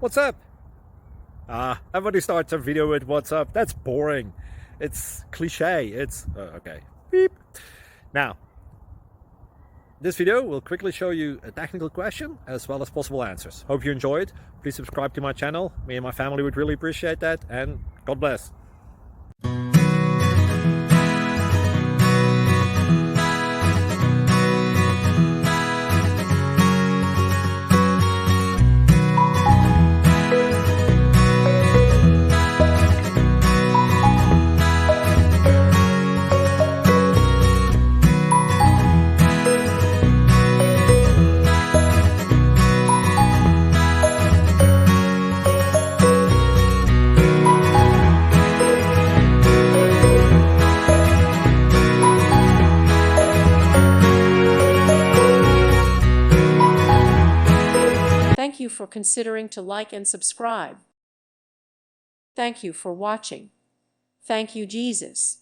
What's up? Everybody starts a video with what's up. That's boring. It's cliche. It's okay. Beep. Now, this video will quickly show you a technical question as well as possible answers. Hope you enjoyed. Please subscribe to my channel. Me and my family would really appreciate that, and God bless. Thank you for considering to like and subscribe. Thank you for watching. Thank you, Jesus.